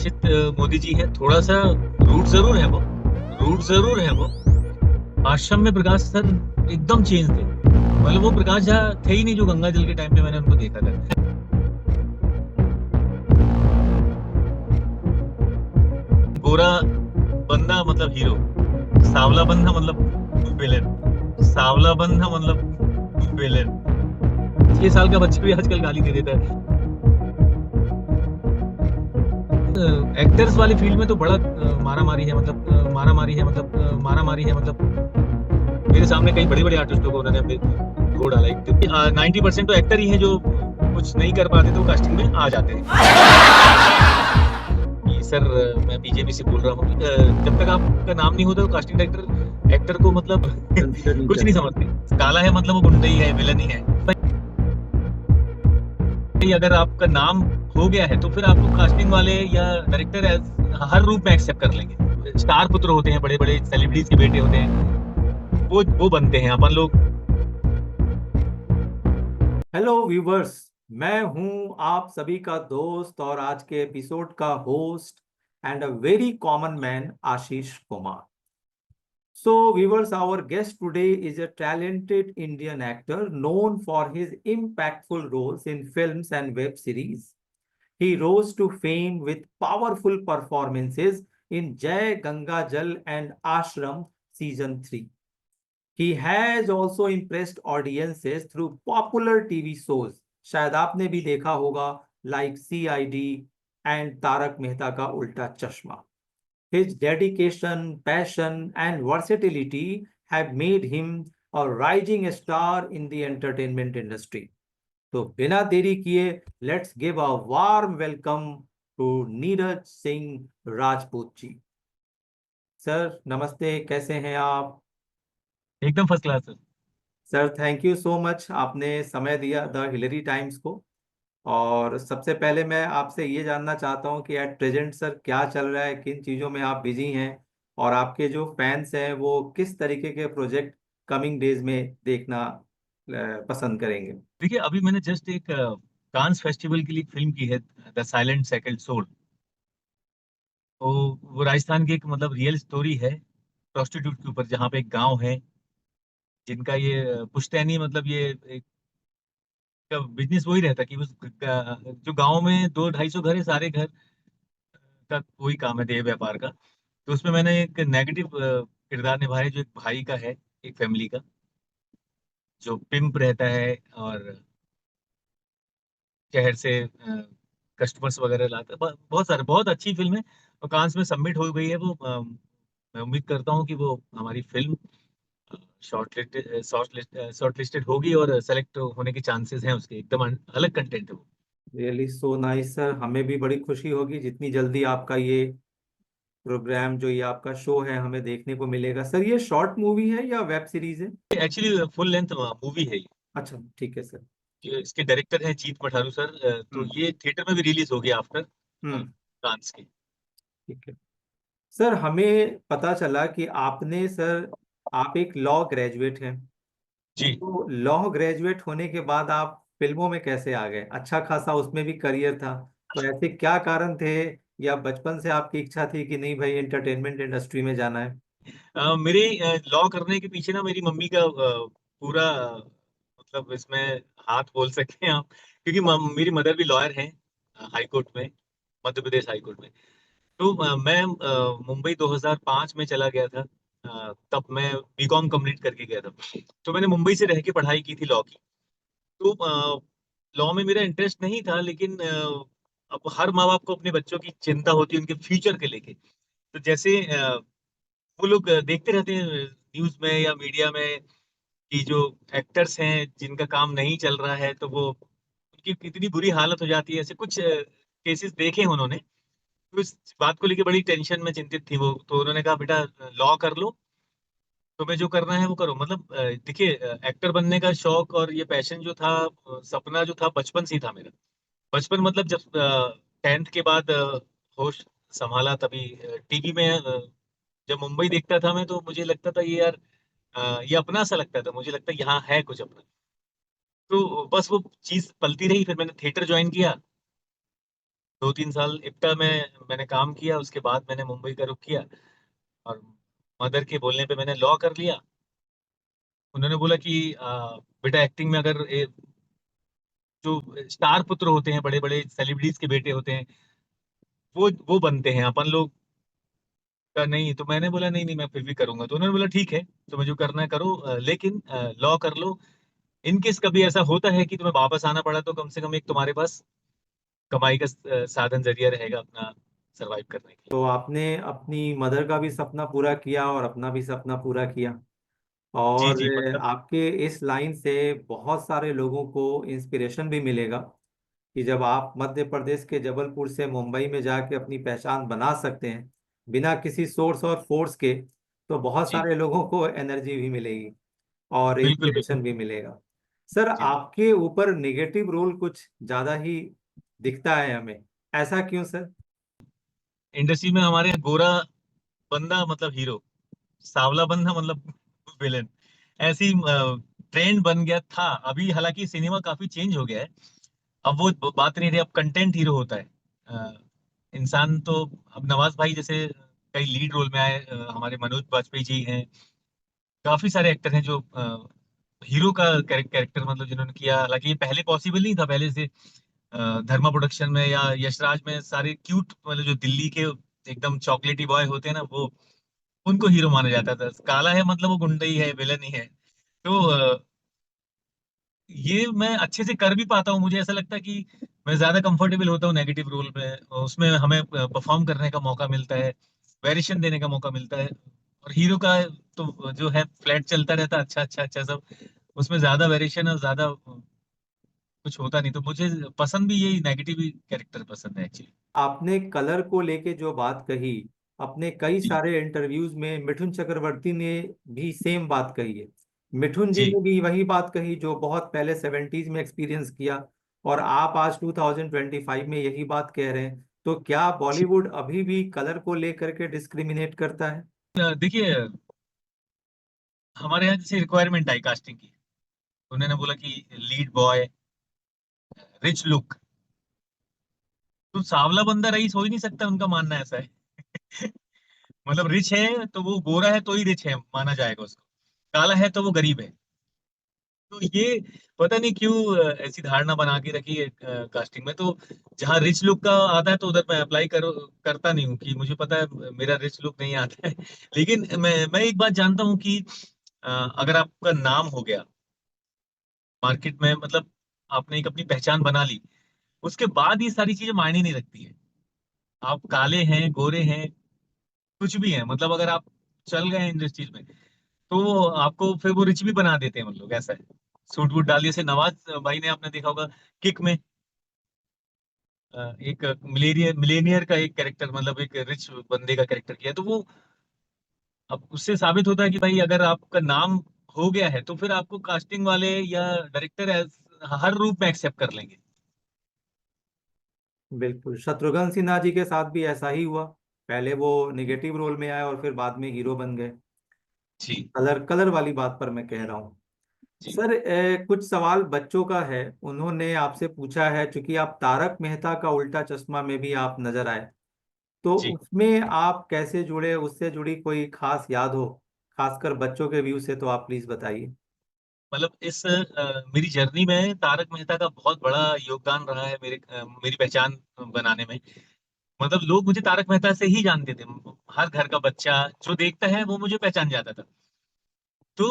शिक्षित मोदी जी है, थोड़ा सा रूट जरूर है वो, रूट जरूर है वो। आश्रम में प्रकाश सर एकदम चेंज थे, मतलब वो प्रकाश झा थे ही नहीं जो गंगा जल के टाइम पे मैंने उनको देखा था। गोरा बंदा मतलब हीरो, सावला बंदा मतलब विलेन, सावला बंदा मतलब विलेन। 6 साल का बच्चा भी आजकल गाली दे देता है। एक्टर्स वाली फील्ड में तो बड़ा मारा मारी है, मतलब मारा मारी है, मतलब मारा मारी है, मतलब मेरे सामने कई बड़े बड़े आर्टिस्टों को उन्होंने अपने खो डाला है, क्योंकि 90% तो एक्टर ही हैं जो कुछ नहीं कर पाते तो कास्टिंग में आ जाते हैं। कि सर मैं बीजेपी से बोल रहा हूँ, जब तक आपका नाम नहीं होता तो कास्टिंग डायरेक्टर एक्टर को मतलब कंसीडर नहीं कुछ नहीं करते। समझते। काला है मतलब वो गुंडा ही है, विलन ही है। भाई अगर आपका नाम हो गया है तो फिर आपको कास्टिंग वाले या डायरेक्टर हर रूप में एक्सेप्ट कर लेंगे। स्टार पुत्र होते हैं, बड़े बड़े सेलिब्रिटीज के बेटे होते हैं, वो बनते हैं अपन लोग। हेलो व्यूवर्स, मैं हूं आप सभी का दोस्त और आज के एपिसोड का host and a very common man Ashish Kumar. So, viewers, our guest today is a talented Indian actor known for his impactful roles in films and web series. He rose to fame with powerful performances in Jai Ganga Jal and Ashram Season 3. He has also impressed audiences through popular TV shows. शायद आपने भी देखा होगा like CID and Tarak Mehta का उल्टा चश्मा. His dedication, passion, and versatility have made him a rising star in the entertainment industry. तो बिना देरी किए let's give a warm welcome to Neeraj Singh Rajput ji. Sir नमस्ते, कैसे हैं आप? एकदम फर्स्ट क्लास है। Sir thank you so much, आपने समय दिया द हिलरी टाइम्स को। और सबसे पहले मैं आपसे ये जानना चाहता हूँ कि एट प्रेजेंट सर क्या चल रहा है, किन चीज़ों में आप बिजी हैं और आपके जो फैंस हैं वो किस तरीके के प्रोजेक्ट कमिंग डेज में देखना पसंद करेंगे। देखिए अभी मैंने जस्ट एक कांस फेस्टिवल के लिए फिल्म की है, द साइलेंट सेकंड सोल। तो वो राजस्थान की एक मतलब रियल स्टोरी है प्रोस्टिट्यूट के ऊपर, जहाँ पे एक गांव है जिनका ये पुश्तैनी मतलब ये एक बिजनेस वही रहता कि उस जो गांव में 200-250 घर है, सारे घर का वही काम है, देह व्यापार का। तो उसमें मैंने एक नेगेटिव किरदार निभाया जो एक भाई का है, एक फैमिली का, जो पिंप रहता है और शहर से कस्टमर्स वगैरह लाता है। बहुत सारे, बहुत अच्छी फिल्म है और कांस में सबमिट हो गई है वो। मैं उम्मीद करता हूँ कि वो हमारी फिल्म शॉर्ट लिस्टेड होगी और सेलेक्ट होने के चांसेस हैं उसके, एकदम अलग कंटेंट है वो। रियली सो नाइस सर, हमें भी बड़ी खुशी होगी जितनी जल्दी आपका ये प्रोग्राम, जो ये आपका शो है, हमें देखने को मिलेगा। सर ये शॉर्ट मूवी है या वेब सीरीज है? एक्चुअली फुल लेंथ मूवी है ये। अच्छा ठीक है सर। इसके डायरेक्टर हैं जीत पठारू सर। तो हम्म। ये थिएटर में भी रिलीज हो गया आफ्टर हम्म। फ्रांस के। ठीक है। सर हमें पता चला कि आपने सर, आप एक लॉ ग्रेजुएट हैं। जी। तो लॉ ग्रेजुएट होने के बाद आप फिल्मों में कैसे आ गए? अच्छा खासा उसमें भी करियर था। तो ऐसे क्या कारण थे, या बचपन से आपकी इच्छा थी कि नहीं भाई एंटरटेनमेंट इंडस्ट्री में जाना है? मेरे लॉ करने के पीछे ना मेरी मम्मी का पूरा मतलब इसमें हाथ बोल सकते हैं आप, क्योंकि मेरी मदर भी लॉयर हैं हाई कोर्ट में, मध्य प्रदेश हाई कोर्ट में। तो मैं मुंबई 2005 में चला गया था। तब मैं बीकॉम कंप्लीट करके गया था। तो मैंने मुंबई से रह के पढ़ाई की थी लॉ की। तो लॉ में मेरा इंटरेस्ट नहीं था, लेकिन अब हर माँ बाप को अपने बच्चों की चिंता होती है उनके फ्यूचर के लेके। तो जैसे वो लोग देखते रहते हैं न्यूज में या मीडिया में कि जो एक्टर्स हैं जिनका काम नहीं चल रहा है, तो वो उनकी कितनी बुरी हालत हो जाती है। ऐसे कुछ केसेस देखे हैं उन्होंने। तो इस बात को लेके बड़ी टेंशन में चिंतित थी वो। तो उन्होंने कहा बेटा लॉ कर लो, तुम्हें जो करना है वो करो। मतलब देखिए एक्टर बनने का शौक और ये पैशन जो था, सपना जो था, बचपन से ही था मेरा। बचपन मतलब जब 10th के बाद होश संभाला तभी टीवी में जब मुंबई देखता था मैं, तो मुझे लगता था ये यार ये अपना सा लगता था, मुझे लगता यहाँ है कुछ अपना। तो बस वो चीज पलती रही, फिर मैंने थिएटर ज्वाइन किया। 2-3 साल इप्टा में मैंने काम किया, उसके बाद मैंने मुंबई का रुख किया, और मदर के बोलने पे मैंने लॉ कर लिया। उन्होंने बोला कि बेटा एक्टिंग में अगर जो स्टार पुत्र होते हैं, बड़े बड़े सेलिब्रिटीज के बेटे होते हैं, वो बनते हैं, अपन लोग का नहीं। तो मैंने बोला नहीं नहीं, मैं फिर भी करूंगा। तो उन्होंने बोला ठीक है, तुम्हें जो करना है करो, लेकिन लॉ कर लो। इन केस कभी ऐसा होता है कि तुम्हें वापस आना पड़ा, तो कम से कम एक तुम्हारे पास कमाई का साधन, जरिया रहेगा अपना सरवाइव करने के लिए। तो आपने अपनी मदर का भी सपना पूरा किया और अपना भी सपना पूरा किया। जी और जी, मतलब आपके इस लाइन से बहुत सारे लोगों को इंस्पिरेशन भी मिलेगा कि जब आप मध्य प्रदेश के जबलपुर से मुंबई में जाके अपनी पहचान बना सकते हैं बिना किसी सोर्स और फोर्स के, तो बहुत जी, सारे लोगों को एनर्जी भी मिलेगी और बिल्कुल इंस्पिरेशन बिल्कुल। भी मिलेगा। सर, जी, आपके ऊपर नेगेटिव रोल कुछ ज्यादा ही दिखता है हमें, ऐसा क्यों सर? इंडस्ट्री में हमारे यहाँ गोरा बंदा मतलब हीरो, सांवला बंदा मतलब विलेन, ऐसी ट्रेंड बन गया था। अभी हालांकि सिनेमा काफी चेंज हो गया है, अब वो बात नहीं रही, अब कंटेंट हीरो होता है इंसान। तो अब नवाज भाई जैसे कई लीड रोल में आए, हमारे मनोज बाजपेयी जी हैं, काफी सारे एक्टर हैं जो हीरो का कैरेक्टर मतलब जिन्होंने किया। हालांकि ये पहले पॉसिबल नहीं था, पहले से धर्मा प्रोडक्शन में या यशराज में सारे क्यूट मतलब जो दिल्ली के एकदम चॉकलेटी बॉय होते हैं ना, वो उनको हीरो माना जाता था। काला है मतलब वो गुंडा ही है, विलन ही है। तो ये मैं अच्छे से कर भी पाता हूँ। मुझे ऐसा लगता है कि मैं ज्यादा कंफर्टेबल होता हूँ नेगेटिव रोल में, उसमें हमें परफॉर्म करने का मौका मिलता है, वेरिएशन देने का मौका मिलता है। और हीरो का तो जो है फ्लैट चलता रहता है, अच्छा अच्छा अच्छा सब, उसमें ज्यादा वेरिएशन और ज्यादा कुछ होता नहीं। तो मुझे पसंद भी यही नेगेटिव ही कैरेक्टर पसंद है एक्चुअली। आपने कलर को लेके जो बात कही, अपने कई जी सारे इंटरव्यूज में मिठुन चक्रवर्ती ने भी सेम बात कही है। मिठुन जी जी। ने भी वही बात कही जो बहुत पहले 70s में एक्सपीरियंस किया, और आप आज 2025 में यही बात कह रहे हैं। तो क्या बॉलीवुड अभी भी कलर को लेकर के डिस्क्रिमिनेट करता है? देखिए, हमारे यहाँ जैसे रिक्वायरमेंट आई कास्टिंग की, उन्होंने बोला कि लीड बॉय, रिच लुक, तो सांवला बंदा रईस हो ही नहीं सकता, उनका मानना ऐसा है। मतलब रिच है तो वो गोरा है तो ही रिच है माना जाएगा उसको, काला है तो वो गरीब है। तो ये पता नहीं क्यों ऐसी धारणा बना के रखी है कास्टिंग में। तो जहाँ रिच लुक का आता है तो उधर मैं अप्लाई करता नहीं हूँ, कि मुझे पता है मेरा रिच लुक नहीं आता है। लेकिन मैं एक बात जानता हूँ कि अगर आपका नाम हो गया मार्केट में, मतलब आपने एक अपनी पहचान बना ली, उसके बाद ये सारी चीजें मायने नहीं रखती है। आप काले हैं, गोरे हैं, कुछ भी है, मतलब अगर आप चल गए इंडस्ट्रीज में, तो आपको फिर वो रिच भी बना देते हैं मतलब, ऐसा है। सूट वूट डालिए से नवाज भाई ने, आपने देखा होगा किक में एक मिलेनियर मिलेनियर का एक कैरेक्टर, मतलब एक रिच बंदे का कैरेक्टर किया। तो वो अब उससे साबित होता है कि भाई अगर आपका नाम हो गया है तो फिर आपको कास्टिंग वाले या डायरेक्टर हर रूप में एक्सेप्ट कर लेंगे। बिल्कुल, शत्रुघ्न सिन्हा जी के साथ भी ऐसा ही हुआ। पहले वो निगेटिव रोल में आए और फिर बाद में हीरो बन गए। जी कलर कलर वाली बात पर मैं कह रहा हूँ। जी सर, कुछ सवाल बच्चों का है, उन्होंने आपसे पूछा है, चूंकि आप तारक मेहता का उल्टा चश्मा में भी आप नजर आए, तो जी। उसमें आप कैसे जुड़े, उससे जुड़ी कोई खास याद हो, खासकर बच्चों के व्यू से, तो आप प्लीज बताइए। मतलब इस मेरी जर्नी में तारक मेहता का बहुत बड़ा योगदान रहा है मेरी पहचान बनाने में। मतलब लोग मुझे तारक मेहता से ही जानते थे, हर घर का बच्चा जो देखता है वो मुझे पहचान जाता था। तो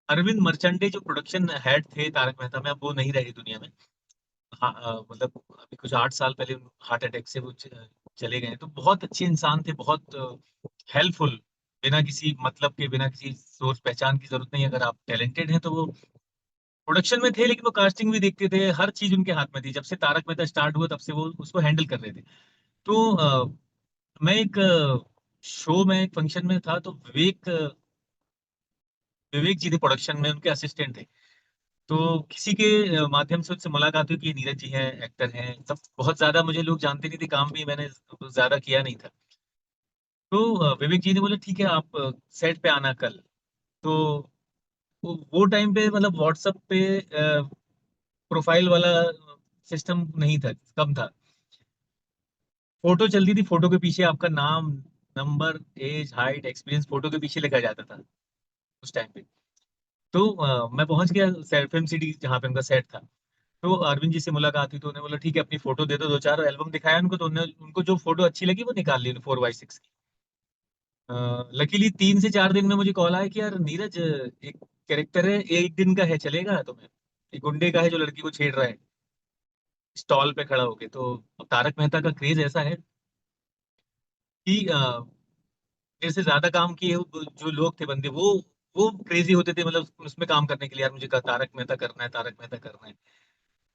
अरविंद मर्चेंडे जो प्रोडक्शन हेड थे तारक मेहता में, अब वो नहीं रहे दुनिया में। हाँ, मतलब अभी कुछ 8 साल पहले हार्ट अटैक से वो चले गए। तो बहुत अच्छे इंसान थे, बहुत हेल्पफुल, बिना किसी मतलब के, बिना किसी सोर्स पहचान की जरूरत नहीं, अगर आप टैलेंटेड हैं तो वो प्रोडक्शन में थे। लेकिन वो कास्टिंग भी देखते थे, हर चीज उनके हाथ में थी। जब से तारक मेहता स्टार्ट हुआ तब से वो उसको हैंडल कर रहे थे। तो मैं एक शो में, एक फंक्शन में था, तो विवेक जी थे प्रोडक्शन में, उनके असिस्टेंट थे। तो किसी के माध्यम से उनसे मुलाकात हुई कि ये नीरज जी हैं, एक्टर हैं। तब बहुत ज्यादा मुझे लोग जानते नहीं थे, काम भी मैंने ज्यादा किया नहीं था। तो विवेक जी ने बोले ठीक है, आप सेट पे आना कल। तो वो टाइम पे मतलब व्हाट्सएप पे प्रोफाइल वाला सिस्टम नहीं था, कम था। फोटो चलती थी, फोटो के पीछे आपका नाम, number, age, height, experience photo के पीछे लिखा जाता था उस टाइम पे। तो मैं पहुंच गया फिल्म सिटी जहाँ पे उनका सेट था। तो अरविंद जी से मुलाकात हुई, तो उन्होंने बोला ठीक है अपनी फोटो दे दो, दो चार एल्बम दिखाया उनको, तो उनको जो फोटो अच्छी लगी वो निकाल ली 4x6 की। लकीली 3 से 4 दिन में मुझे कॉल आया कि यार नीरज, एक कैरेक्टर है, एक दिन का है, चलेगा तुम्हें? एक गुंडे का है जो लड़की को छेड़ रहा है स्टॉल पे खड़ा होके। तो अब तारक मेहता का क्रेज ऐसा है कि मेरे से ज्यादा काम किए जो लोग थे बंदे, वो क्रेजी होते थे, मतलब उसमें काम करने के लिए, यार मुझे कहा तारक मेहता करना है, तारक मेहता करना है।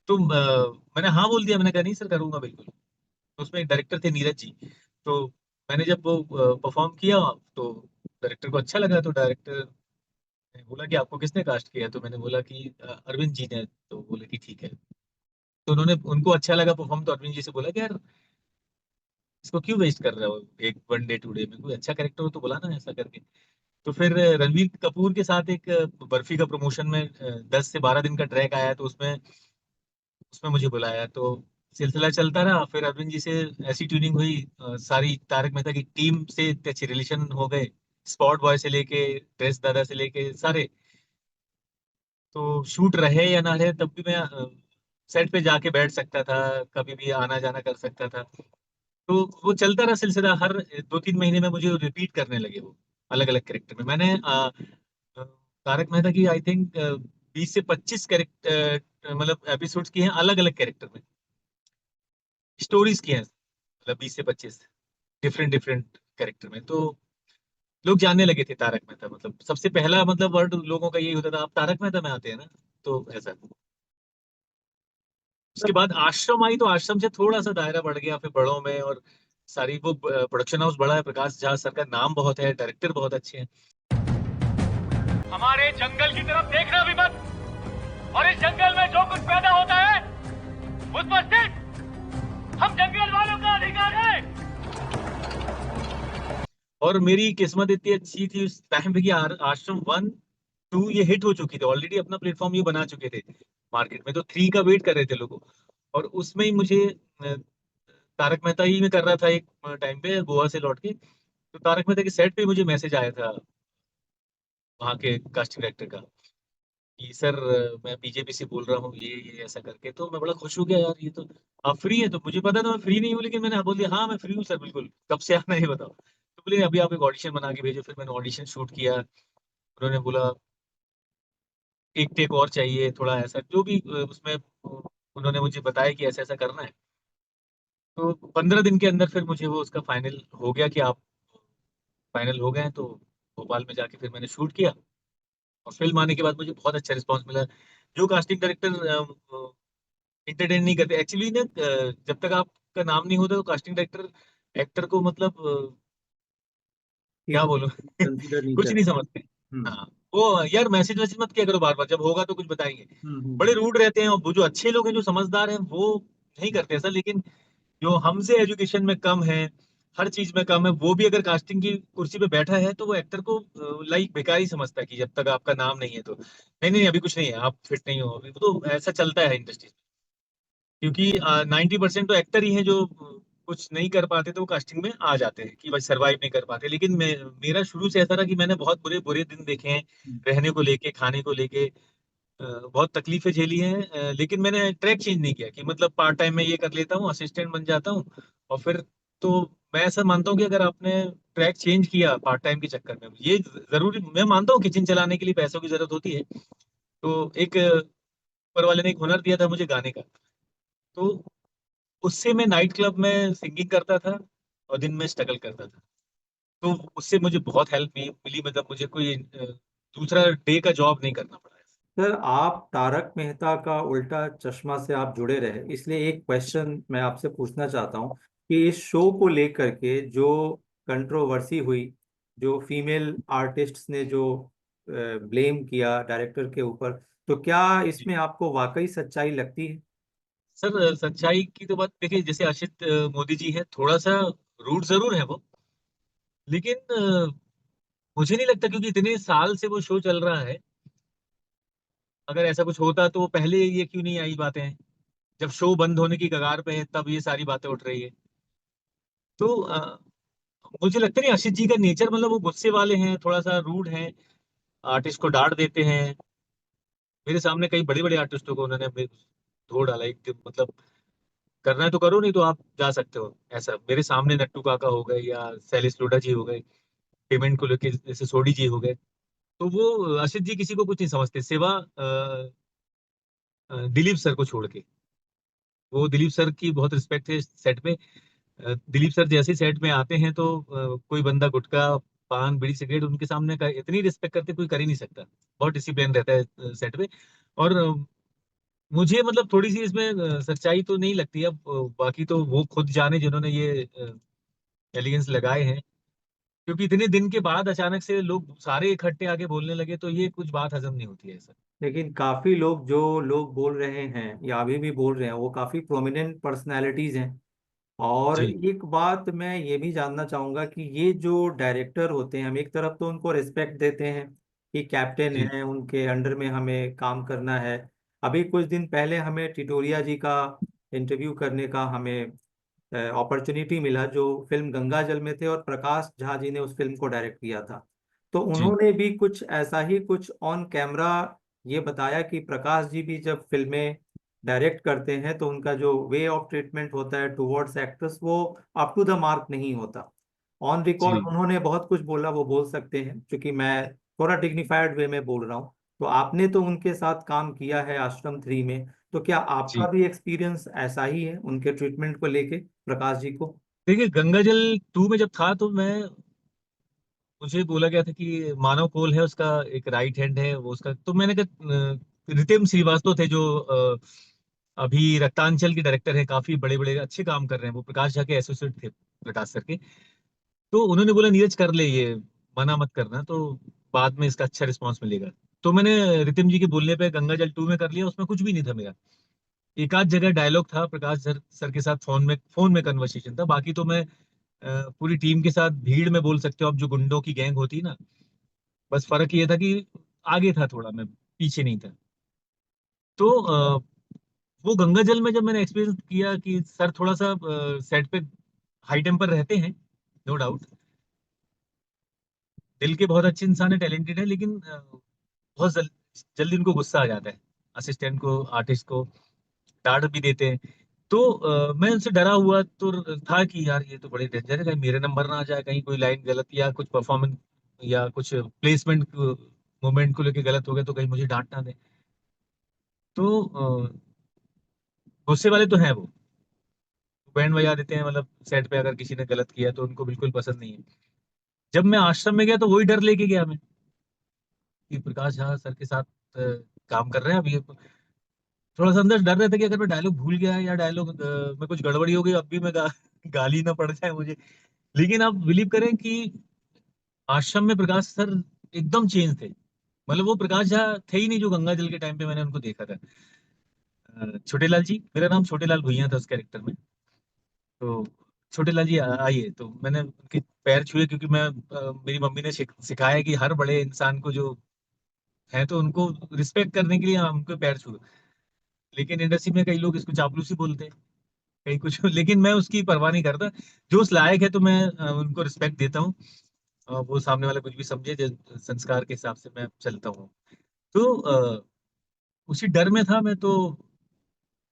तो मैंने हाँ बोल दिया, मैंने कहा नहीं सर करूंगा बिल्कुल। तो उसमें एक डायरेक्टर थे नीरज जी। तो मैंने जब वो परफॉर्म किया तो डायरेक्टर को अच्छा लगा। तो डायरेक्टर ने बोला कि आपको किसने कास्ट किया? तो मैंने बोला कि अरविंद जी ने। तो बोले कि ठीक है। तो उन्होंने, उनको अच्छा लगा परफॉर्म, तो अरविंद जी से बोला कि यार इसको क्यों वेस्ट कर रहे हो, एक 1 डे 2 डे में कोई अच्छा कैरेक्टर हो तो बुलाना है, ऐसा करके। तो फिर रणवीर कपूर के साथ एक बर्फी का प्रमोशन में 10 से 12 दिन का ट्रैक आया, तो उसमें उसमें मुझे बुलाया। तो सिलसिला चलता रहा, फिर अरविंद जी से ऐसी ट्यूनिंग हुई, सारी तारक मेहता की टीम से इतने अच्छे रिलेशन हो गए, स्पॉट बॉय से लेके ड्रेस दादा से लेके सारे। तो शूट रहे या ना रहे, तब भी मैं सेट पे जाके बैठ सकता था, कभी भी आना जाना कर सकता था। तो वो चलता रहा सिलसिला, हर 2-3 महीने में मुझे रिपीट करने लगे वो अलग अलग कैरेक्टर में। मैंने अ, तारक मेहता की आई थिंक 20 से 25 कैरेक्टर, मतलब एपिसोड्स किए हैं अलग अलग कैरेक्टर में, स्टोरीज की हैं, मतलब 20 से 25 डिफरेंट डिफरेंट कैरेक्टर में। तो लोग जानने लगे थे तारक मेहता, मतलब सबसे पहला मतलब वर्ड लोगों का यही होता था, आप तारक मेहता में आते हैं ना। तो ऐसा। उसके बाद आश्रम आई, तो आश्रम से थोड़ा सा दायरा बढ़ गया फिर बड़ों में, और सारी वो प्रोडक्शन हाउस बड़ा है, प्रकाश झा सर का नाम बहुत है, डायरेक्टर बहुत अच्छे हैं। हमारे जंगल की तरफ देखना भी मत, और इस जंगल में जो कुछ पैदा होता है उस पर सिर्फ हम जंगल वालों का अधिकार है। और मेरी किस्मत इतनी अच्छी थी उस टाइम पे कि आश्रम 1 2 ये हिट हो चुकी थी ऑलरेडी, अपना प्लेटफॉर्म ये बना चुके थे मार्केट में, तो 3 का वेट कर रहे थे लोग। और उसमें ही मुझे तारक मेहता ही में कर रहा था एक टाइम पे गोवा से लौट के। तो तारक मेहता के सेट पे मुझे मैसेज आया था वहाँ के कास्टिंग डायरेक्टर का कि सर मैं बीजेपी से बोल रहा हूँ, ये ऐसा करके। तो मैं बड़ा खुश हो गया, यार ये तो आप फ्री है। तो मुझे पता था मैं फ्री नहीं हूँ, लेकिन मैंने बोल दिया हाँ मैं फ्री हूँ सर बिल्कुल, कब से आना है बताओ। तो बोले अभी आप एक ऑडिशन बना के भेजो। फिर मैंने ऑडिशन शूट किया। उन्होंने बोला एक टेक और चाहिए, थोड़ा ऐसा जो भी उसमें उन्होंने मुझे बताया कि ऐसा ऐसा करना है। तो 15 दिन के अंदर फिर मुझे वो उसका फाइनल हो गया कि आप फाइनल हो गए हैं। तो भोपाल में जाके फिर मैंने शूट किया, और फिल्म आने के बाद मुझे बहुत अच्छा रिस्पांस मिला। जो कास्टिंग डायरेक्टर इंटरटेन नहीं करते एक्चुअली ना, जब तक आपका नाम नहीं होता तो कास्टिंग डायरेक्टर एक्टर को मतलब क्या बोलूं कंसिडर नहीं कुछ नहीं करते। समझते। हम्म। हाँ, वो यार मैसेज वैसेज मत किया करो बार बार, जब होगा तो कुछ बताएंगे। बड़े हम्म। रूड रहते हैं, और वो जो अच्छे लोग हैं जो समझदार हैं वो नहीं करते ऐसा। लेकिन जो हमसे एजुकेशन में कम है, हर चीज में कम है, वो भी अगर कास्टिंग की कुर्सी पे बैठा है तो वो एक्टर को लाइक बेकार ही समझता है कि जब तक आपका नाम नहीं है तो नहीं नहीं अभी कुछ नहीं है, आप फिट नहीं हो अभी। तो ऐसा चलता है इंडस्ट्री, क्योंकि 90% तो एक्टर ही हैं जो कुछ नहीं कर पाते तो कास्टिंग में आ जाते हैं कि भाई सरवाइव नहीं कर पाते। लेकिन मेरा शुरू से ऐसा रहा कि मैंने बहुत बुरे बुरे दिन देखे हैं, रहने को लेके, खाने को लेके, बहुत तकलीफें झेली हैं। लेकिन मैंने ट्रैक चेंज नहीं किया कि मतलब पार्ट टाइम में ये कर लेता हूँ, असिस्टेंट बन जाता हूँ, और फिर तो मैं ऐसा मानता हूँ कि अगर आपने ट्रैक चेंज किया पार्ट टाइम के चक्कर में, ये जरूरी, मैं मानता हूँ किचन चलाने के लिए पैसों की जरूरत होती है। तो एक ऊपर वाले ने एक हुनर दिया था मुझे गाने का, तो उससे मैं नाइट क्लब में सिंगिंग करता था और दिन में स्ट्रगल करता था। तो उससे मुझे बहुत हेल्प मिली, मतलब मुझे कोई दूसरा डे का जॉब नहीं करना पड़ा। सर, आप तारक मेहता का उल्टा चश्मा से आप जुड़े रहे, इसलिए एक क्वेश्चन मैं आपसे पूछना चाहता हूँ कि इस शो को लेकर के जो कंट्रोवर्सी हुई, जो फीमेल आर्टिस्ट्स ने जो ब्लेम किया डायरेक्टर के ऊपर, तो क्या इसमें आपको वाकई सच्चाई लगती है? सर सच्चाई की तो बात देखिए, जैसे अशित मोदी जी है, थोड़ा सा रूड जरूर है वो, लेकिन मुझे नहीं लगता, क्योंकि इतने साल से वो शो चल रहा है। अगर ऐसा कुछ होता तो वो पहले ये क्यों नहीं आई बातें, जब शो बंद होने की कगार पे है तब ये सारी बातें उठ रही है। तो मुझे लगता नहीं असित जी का नेचर, मतलब वो गुस्से वाले हैं, थोड़ा सा रूड हैं, आर्टिस्ट को डांट देते हैं। मेरे सामने कई बड़े बड़े आर्टिस्टों को उन्होंने धो डाला, एक मतलब करना है तो करो, नहीं तो आप जा सकते हो, ऐसा। मेरे सामने नट्टू काका हो गए या शैलेश लोढ़ा जी हो गए, पेमेंट को लेके जैसे सोडी जी हो गए। तो वो असित जी किसी को कुछ नहीं समझते, सिवा दिलीप सर को छोड़ के। वो दिलीप सर की बहुत रिस्पेक्ट है सेट पे। दिलीप सर जैसे सेट में आते हैं तो कोई बंदा गुटखा पान बीड़ी सिगरेट उनके सामने का इतनी रिस्पेक्ट करते कोई कर ही नहीं सकता। बहुत डिसिप्लिन रहता है सेट पे। और मुझे मतलब थोड़ी सी इसमें सच्चाई तो नहीं लगती। अब बाकी तो वो खुद जाने जिन्होंने ये एलिगेंस लगाए हैं। क्योंकि इतने दिन के बाद अचानक से लोग सारे इकट्ठे आके बोलने लगे तो ये कुछ बात हजम नहीं होती है सर। लेकिन काफी लोग, जो लोग बोल रहे हैं या अभी भी बोल रहे हैं, वो काफी प्रोमिनेंट पर्सनालिटीज हैं। और जी एक बात मैं ये भी जानना चाहूंगा कि ये जो डायरेक्टर होते हैं, हम एक तरफ तो उनको रिस्पेक्ट देते हैं कि कैप्टन जी है, उनके अंडर में हमें काम करना है। अभी कुछ दिन पहले हमें टिटोरिया जी का इंटरव्यू करने का हमें अपॉर्चुनिटी मिला, जो फिल्म गंगा जल में थे और प्रकाश झा जी ने उस फिल्म को डायरेक्ट किया था। तो जी उन्होंने भी कुछ ऐसा ही कुछ ऑन कैमरा ये बताया कि प्रकाश जी भी जब फिल्में डायरेक्ट करते हैं तो उनका जो वे ऑफ ट्रीटमेंट होता है टुवर्ड्स एक्टर्स, वो अप टू द मार्क नहीं होता। ऑन रिकॉर्ड जी। उन्होंने बहुत कुछ बोला, वो बोल सकते हैं, क्योंकि मैं थोड़ा डिग्निफाइड वे में बोल रहा हूँ। तो आपने तो उनके साथ काम किया है आश्रम 3 में, तो क्या आपका जी भी एक्सपीरियंस ऐसा ही है उनके ट्रीटमेंट को लेके, प्रकाश जी को? देखिए, गंगाजल 2 में जब था तो मुझे बोला गया था कि मानव कौल है उसका एक राइट हैंड है वो उसका। तो मैंने कहा रितिम श्रीवास्तव थे जो अभी रक्तांचल के डायरेक्टर हैं, काफी बड़े बड़े अच्छे काम कर रहे हैं, वो प्रकाश झा के एसोसिएट थे, प्रकाश सर के। तो उन्होंने बोला नीरज कर ले ये, मना मत करना, तो बाद में इसका अच्छा रिस्पॉन्स मिलेगा। तो मैंने रितिम जी के बोलने पे गंगा जल 2 में कर लिया। उसमें कुछ भी नहीं था मेरा, एक आध जगह डायलॉग था प्रकाश सर के साथ, फोन में कन्वर्सेशन था। बाकी तो मैं पूरी टीम के साथ भीड़ में बोल सकते हो आप, जो गुंडों की गैंग होती है ना। बस फर्क ये था कि आगे था थोड़ा, मैं पीछे नहीं था। तो वो गंगा जल में जब मैंने एक्सपीरियंस किया कि सर थोड़ा सा सेट पे हाई टेम्पर रहते हैं, नो डाउट। दिल के बहुत अच्छे इंसान है, टैलेंटेड है, लेकिन बहुत जल्दी उनको गुस्सा आ जाता है, असिस्टेंट को आर्टिस्ट को डांट भी देते हैं। तो मैं उनसे डरा हुआ तो था कि यार ये तो बड़े डेंजर है, कहीं मेरे नंबर ना आ जाए, कहीं कोई लाइन गलत या कुछ परफॉर्मेंस या कुछ प्लेसमेंट मोमेंट को लेके गलत हो गया तो कहीं मुझे डांट ना दे। तो गुस्से वाले तो हैं वो, बैंड बजा देते हैं, मतलब सेट पे अगर किसी ने गलत किया तो उनको बिल्कुल पसंद नहीं है। जब मैं आश्रम में गया तो वही डर लेके गया मैं कि प्रकाश झा सर के साथ काम कर रहे हैं। अब ये थोड़ा सा अंदर डर रहता कि अगर मैं डायलॉग भूल गया या डायलॉग में कुछ गड़बड़ी हो गई, अब भी मैं गाली ना पड़ जाए मुझे। लेकिन आप बिलीव करें कि आश्रम में प्रकाश सर एकदम चेंज थे। मतलब वो प्रकाश झा थे ही नहीं जो गंगा जल के टाइम पे मैंने उनको देखा था। छोटे लाल जी, मेरा नाम छोटे लाल भुइयां था उस कैरेक्टर में। तो छोटे लाल जी आइए, तो मैंने उनके पैर छुए, क्योंकि मेरी मम्मी ने सिखाया है कि हर बड़े इंसान को जो है तो उनको रिस्पेक्ट करने के लिए उनके पैर छुए। लेकिन इंडस्ट्री में कई लोग इसको चापलूसी बोलते हैं, कहीं कुछ लेकिन मैं उसकी परवाह नहीं करता। जो उस लायक है तो मैं उनको रिस्पेक्ट देता हूँ। वो सामने वाला कुछ भी समझे, संस्कार के हिसाब से मैं चलता हूँ। तो उसी डर में था मैं। तो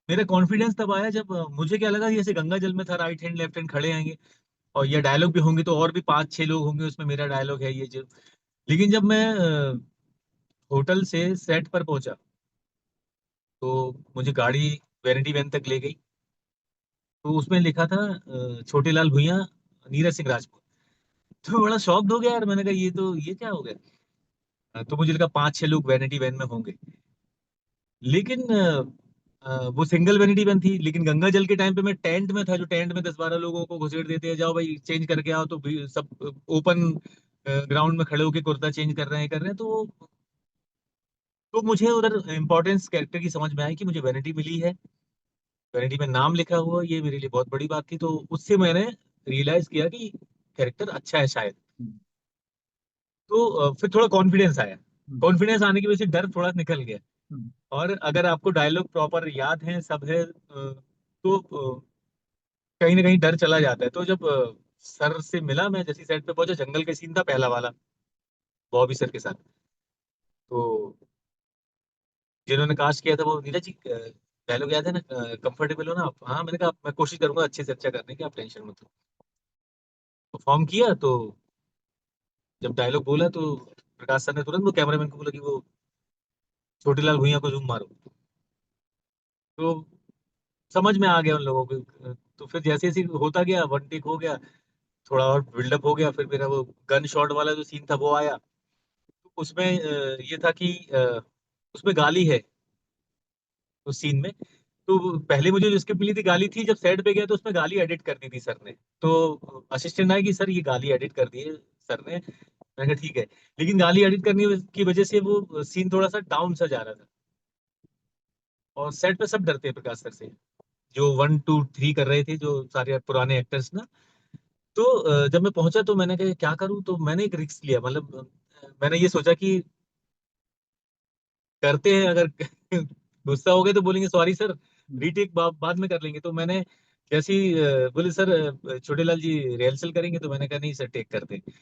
मेरा कॉन्फिडेंस तब आया जब मुझे क्या लगा कि जैसे गंगा जल में था, राइट हैंड लेफ्ट हैंड खड़े आएंगे और ये डायलॉग भी होंगे तो और भी 5-6 लोग होंगे उसमें, मेरा डायलॉग है ये जो। लेकिन जब मैं होटल से सेट पर पहुंचा तो मुझे गाड़ी वैनिटी वैन तक ले गई। तो उसमें लिखा था छोटे लाल भुइयां, नीरज सिंह राजपूत। तो बड़ा शॉक्ड हो गया यार, मैंने कहा ये क्या हो गया। तो मुझे लगा 5-6 लोग वैनिटी वैन में होंगे। लेकिन वो सिंगल वैनिटी वैन थी। लेकिन गंगा जल के टाइम पे मैं टेंट में था, जो टेंट में 10-12 लोगों को घुसेड़ देते हैं, जाओ भाई चेंज करके आओ, तो सब ओपन ग्राउंड में खड़े होकर कुर्ता चेंज कर रहे हैं। तो मुझे उधर इम्पोर्टेंस कैरेक्टर की समझ में आई कि मुझे वैनिटी मिली है, वैनिटी में नाम लिखा हुआ, ये मेरे लिए बहुत बड़ी बात थी। तो उससे मैंने रियलाइज किया कि कैरेक्टर अच्छा है शायद। तो फिर थोड़ा कॉन्फिडेंस आया। हम्म। कॉन्फिडेंस आने की वजह से डर थोड़ा निकल गया। हम्म। और अगर आपको डायलॉग प्रॉपर याद है, सब है, तो कहीं ना कहीं डर चला जाता है। तो जब सर से मिला, मैं जैसी सेट पे पहुंचा, जंगल के सीन था पहला वाला, बॉबी सर के साथ। तो जिन्होंने कास्ट किया था वो, नीरज जी डायलॉग याद है ना, कंफर्टेबल हो ना आप? हाँ, मैंने कहा मैं कोशिश करूंगा अच्छे से अच्छा करने की, आप टेंशन मत लो। परफॉर्म किया तो जब डायलॉग बोला तो प्रकाश सर ने तुरंत वो कैमरामैन को बोला कि वो छोटीलाल भुइयां को जूम मारो। तो समझ में आ गया उन लोगों को। तो फिर जैसे जैसे होता गया, वन टेक हो गया, थोड़ा और बिल्डअप हो गया, फिर मेरा वो गन शॉट वाला जो सीन था वो आया। तो उसमें ये था कि उसमें गाली है उस सीन में। तो पहले मुझे जो स्क्रिप्ट मिली थी गाली थी, जब सेट पे गया तो उसमें गाली एडिट कर दी थी सर ने। तो असिस्टेंट आया कि सर ये गाली एडिट कर दी है सर ने। मैंने कहा ठीक है। लेकिन गाली एडिट करने की वजह से वो सीन थोड़ा सा डाउन सा जा रहा था, और सेट पे सब डरते हैं प्रकाश सर से, जो 1 2 3 कर रहे थे जो सारे पुराने एक्टर्स ना। तो जब मैं पहुंचा तो मैंने कहा क्या करूं, तो मैंने एक रिस्क लिया। मतलब मैंने ये सोचा कि करते हैं, अगर गुस्सा हो गए तो बोलेंगे सॉरी सर, रीटेक बाद में कर लेंगे। तो मैंने जैसे ही बोले सर छोटेलाल जी रिहर्सल करेंगे, तो मैंने कहा नहीं सर, टेक करते हैं।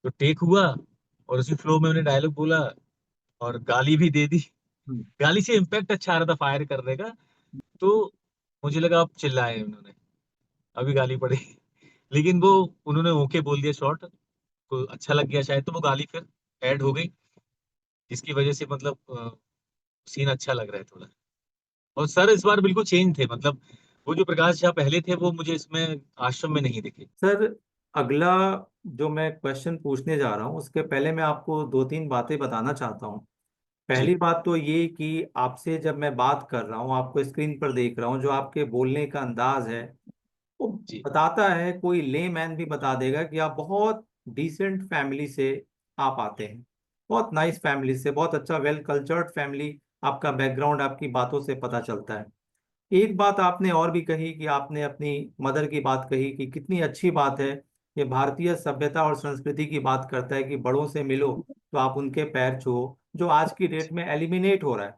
तो टेक हुआ, और उसी फ्लो में मैंने डायलॉग बोला और गाली भी दे दी। हम्म। गाली से इम्पैक्ट अच्छा आ रहा था फायर करने का। तो मुझे लगा अब चिल्लाए उन्होंने, अभी गाली पड़ी। लेकिन वो उन्होंने ओके बोल दिया शॉट, तो अच्छा लग गया शायद, तो वो गाली फिर ऐड हो गई, जिसकी वजह से मतलब सीन अच्छा लग रहा है थोड़ा। और सर इस बार बिल्कुल चेंज थे, मतलब वो जो प्रकाश झा पहले थे वो मुझे इसमें आश्रम में नहीं दिखे। सर, अगला जो मैं क्वेश्चन पूछने जा रहा हूँ उसके पहले मैं आपको दो तीन बातें बताना चाहता हूँ। जी पहली बात तो ये कि आपसे जब मैं बात कर रहा हूँ, आपको स्क्रीन पर देख रहा हूँ, जो आपके बोलने का अंदाज है वो जी बताता है, कोई लेमैन भी बता देगा कि आप बहुत डिसेंट फैमिली से आप आते हैं। बहुत नाइस फैमिली से, बहुत अच्छा वेल कल्चर्ड फैमिली, आपका बैकग्राउंड आपकी बातों से पता चलता है। एक बात आपने और भी कही कि आपने अपनी मदर की बात कही कि कितनी अच्छी बात है, कि भारतीय सभ्यता और संस्कृति की बात करता है कि बड़ों से मिलो तो आप उनके पैर छुओ, जो आज की डेट में एलिमिनेट हो रहा है।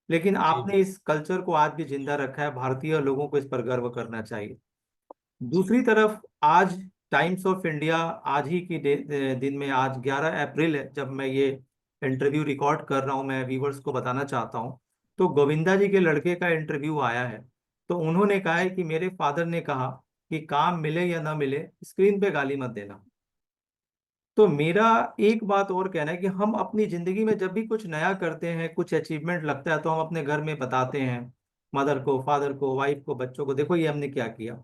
लेकिन जी आपने इस कल्चर को आज भी जिंदा रखा है, भारतीय लोगों को इस पर गर्व करना चाहिए। जी दूसरी तरफ आज टाइम्स ऑफ इंडिया, आज ही की दिन में, आज 11 अप्रैल है जब मैं ये इंटरव्यू रिकॉर्ड कर रहा हूँ, मैं व्यूवर्स को बताना चाहता हूँ, तो गोविंदा जी के लड़के का इंटरव्यू आया है। तो उन्होंने कहा है कि मेरे फादर ने कहा कि काम मिले या ना मिले स्क्रीन पे गाली मत देना। तो मेरा एक बात और कहना है कि हम अपनी जिंदगी में जब भी कुछ नया करते हैं, कुछ अचीवमेंट लगता है, तो हम अपने घर में बताते हैं, मदर को, फादर को, वाइफ को, बच्चों को, देखो ये हमने क्या किया।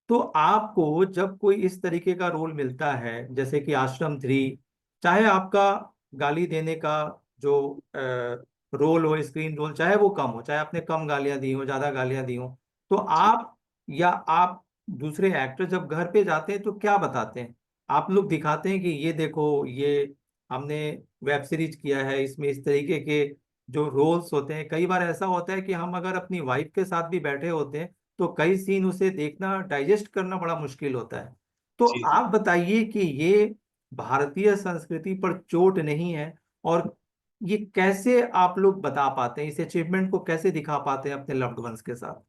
तो आपको जब कोई इस तरीके का रोल मिलता है जैसे कि आश्रम 3, चाहे आपका गाली देने का जो रोल हो, स्क्रीन रोल, चाहे वो कम हो, चाहे आपने कम गालियां दी हो, ज्यादा गालियां दी हो, तो जी आप या आप दूसरे एक्टर जब घर पे जाते हैं तो क्या बताते हैं? आप लोग दिखाते हैं कि ये देखो, ये हमने वेब सीरीज किया है, इसमें इस तरीके के जो रोल्स होते हैं। कई बार ऐसा होता है कि हम अगर अपनी वाइफ के साथ भी बैठे होते हैं तो कई सीन उसे देखना, डाइजेस्ट करना बड़ा मुश्किल होता है। तो जी जी। आप बताइए कि ये भारतीय संस्कृति पर चोट नहीं है? और ये कैसे आप लोग बता पाते हैं, इस अचीवमेंट को कैसे दिखा पाते हैं अपने लव्ड वंस के साथ?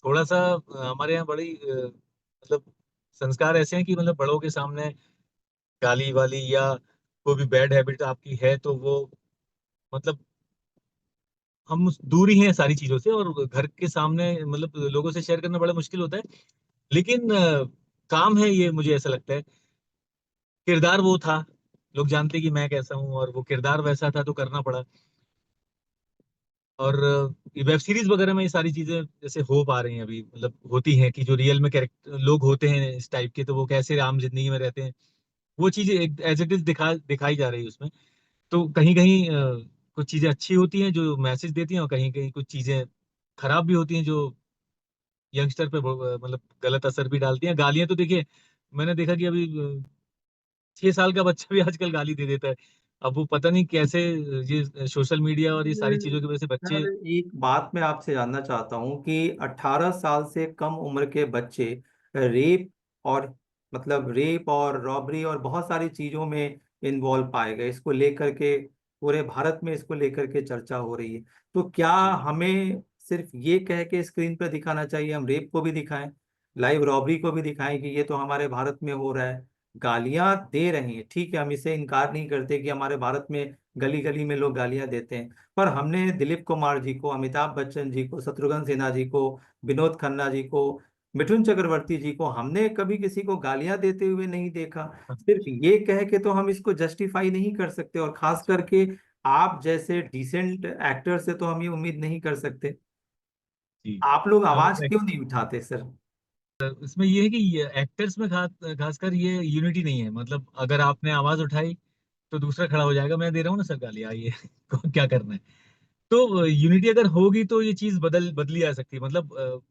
थोड़ा सा हमारे यहाँ बड़ी मतलब संस्कार ऐसे हैं कि मतलब बड़ों के सामने गाली वाली या कोई भी बैड हैबिट आपकी है तो वो मतलब हम दूर ही हैं सारी चीजों से, और घर के सामने मतलब लोगों से शेयर करना बड़ा मुश्किल होता है। लेकिन काम है ये, मुझे ऐसा लगता है। किरदार वो था, लोग जानते कि मैं कैसा हूँ, और वो किरदार वैसा था तो करना पड़ा। और ये वेब सीरीज वगैरह में ये सारी चीजें जैसे हो पा रही हैं अभी, मतलब होती हैं कि जो रियल में कैरेक्टर लोग होते हैं इस टाइप के, तो वो कैसे आम जिंदगी में रहते हैं, वो चीजें एज इट इज दिखाई जा रही है उसमें। तो कहीं कहीं कुछ चीजें अच्छी होती हैं जो मैसेज देती हैं, और कहीं कहीं कुछ चीजें खराब भी होती हैं जो यंगस्टर पे मतलब गलत असर भी डालती हैं। गालियां तो देखिए, मैंने देखा कि अभी 6 साल का बच्चा भी आजकल गाली दे देता है। अब वो पता नहीं कैसे ये सोशल मीडिया और ये सारी चीजों की वजह से बच्चे। सर, एक बात मैं आपसे जानना चाहता हूँ कि 18 साल से कम उम्र के बच्चे रेप और, मतलब रेप और रॉबरी और बहुत सारी चीजों में इन्वॉल्व पाए गए। इसको लेकर के पूरे भारत में इसको लेकर के चर्चा हो रही है। तो क्या हमें सिर्फ ये कह के स्क्रीन पर दिखाना चाहिए, हम रेप को भी दिखाएं, लाइव रॉबरी को भी दिखाएं कि ये तो हमारे भारत में हो रहा है। गालियां दे रहे हैं, ठीक है, हम इसे इनकार नहीं करते कि हमारे भारत में गली गली में लोग गालियां देते हैं, पर हमने दिलीप कुमार जी को, अमिताभ बच्चन जी को, शत्रुघ्न सिन्हा जी को, विनोद खन्ना जी को, मिथुन चक्रवर्ती जी को हमने कभी किसी को गालियां देते हुए नहीं देखा। सिर्फ ये कह के तो हम इसको जस्टिफाई नहीं कर सकते, और खास करके आप जैसे डिसेंट एक्टर से तो हम ये उम्मीद नहीं कर सकते। जी। आप लोग आवाज अब क्यों नहीं उठाते सर? इसमें ये है कि एक्टर्स में खासकर ये यूनिटी नहीं है। मतलब अगर आपने आवाज उठाई तो दूसरा खड़ा हो जाएगा, मैं दे रहा हूँ ना सर गाली, आइए क्या करना है। तो यूनिटी अगर होगी तो ये चीज बदली जा सकती है। मतलब